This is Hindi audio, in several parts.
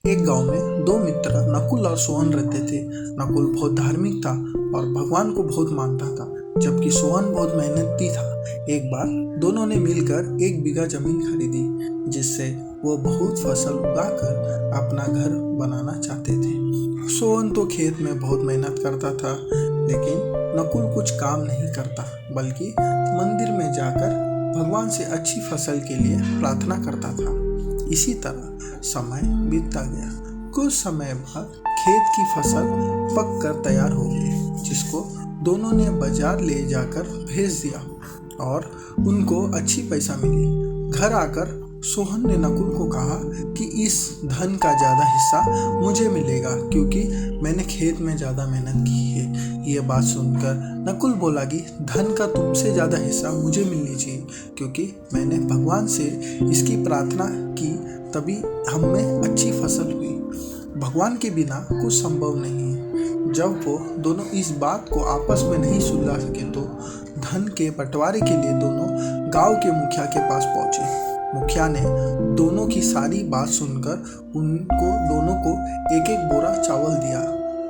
एक गांव में दो मित्र नकुल और सोहन रहते थे। नकुल बहुत धार्मिक था और भगवान को बहुत मानता था, जबकि सोहन बहुत मेहनती था। एक बार दोनों ने मिलकर 1 बीघा जमीन खरीदी, जिससे वो बहुत फसल उगाकर अपना घर बनाना चाहते थे। सोहन तो खेत में बहुत मेहनत करता था, लेकिन नकुल कुछ काम नहीं करता, बल्कि मंदिर में जाकर भगवान से अच्छी फसल के लिए प्रार्थना करता था। इसी तरह समय बीतता गया। कुछ समय बाद खेत की फसल पककर तैयार हो गई, जिसको दोनों ने बाजार ले जाकर भेज दिया और उनको अच्छी पैसा मिली। घर आकर सोहन ने नकुल को कहा कि इस धन का ज़्यादा हिस्सा मुझे मिलेगा, क्योंकि मैंने खेत में ज़्यादा मेहनत की है। ये बात सुनकर नकुल बोला कि धन का तुमसे ज़्यादा हिस्सा मुझे मिलनी चाहिए, क्योंकि मैंने भगवान से इसकी प्रार्थना की, तभी हमें अच्छी फसल हुई। भगवान के बिना कुछ संभव नहीं है। जब वो दोनों इस बात को आपस में नहीं सुलझा सके, तो धन के बंटवारे के लिए दोनों गांव के मुखिया के पास पहुंचे। मुखिया ने दोनों की सारी बात सुनकर दोनों को एक एक बोरा चावल दिया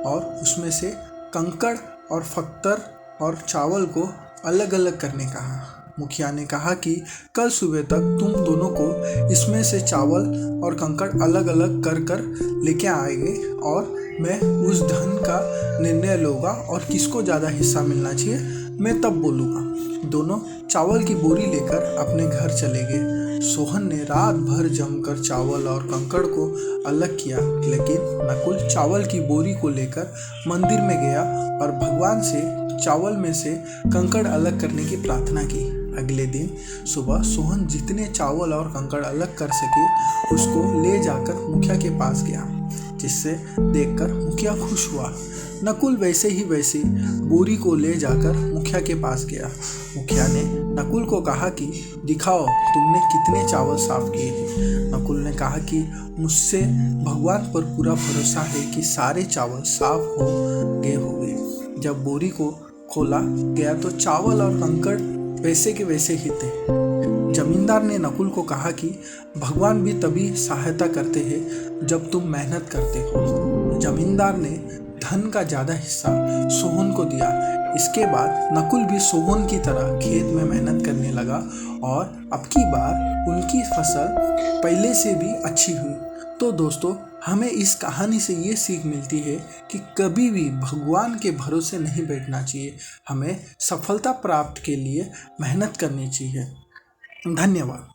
और उसमें से कंकड़ और फत्तर और चावल को अलग अलग करने कहा। मुखिया ने कहा कि कल सुबह तक तुम दोनों को इसमें से चावल और कंकड़ अलग अलग कर लेके आएंगे और मैं उस धन का निर्णय लूँगा और किसको ज़्यादा हिस्सा मिलना चाहिए मैं तब बोलूँगा। दोनों चावल की बोरी लेकर अपने घर चले गए। सोहन ने रात भर जमकर चावल और कंकड़ को अलग किया, लेकिन नकुल चावल की बोरी को लेकर मंदिर में गया और भगवान से चावल में से कंकड़ अलग करने की प्रार्थना की। अगले दिन सुबह सोहन जितने चावल और कंकड़ अलग कर सके उसको ले जाकर मुखिया के पास गया, जिससे देखकर मुखिया खुश हुआ। नकुल वैसे ही वैसे बोरी को ले जाकर मुखिया के पास गया। मुखिया ने नकुल को कहा कि दिखाओ तुमने कितने चावल साफ किए हैं। नकुल ने कहा कि मुझसे भगवान पर पूरा भरोसा है कि सारे चावल साफ हो गए। जब बोरी को खोला गया तो चावल और कंकड़ वैसे के वैसे ही थे। जमींदार ने नकुल को कहा कि भगवान भी तभी सहायता करते हैं जब तुम मेहनत करते हो। जमींदार ने धन का ज़्यादा हिस्सा सोहन को दिया। इसके बाद नकुल भी सोहन की तरह खेत में मेहनत करने लगा और अब की बार उनकी फसल पहले से भी अच्छी हुई। तो दोस्तों, हमें इस कहानी से ये सीख मिलती है कि कभी भी भगवान के भरोसे नहीं बैठना चाहिए। हमें सफलता प्राप्त के लिए मेहनत करनी चाहिए। धन्यवाद।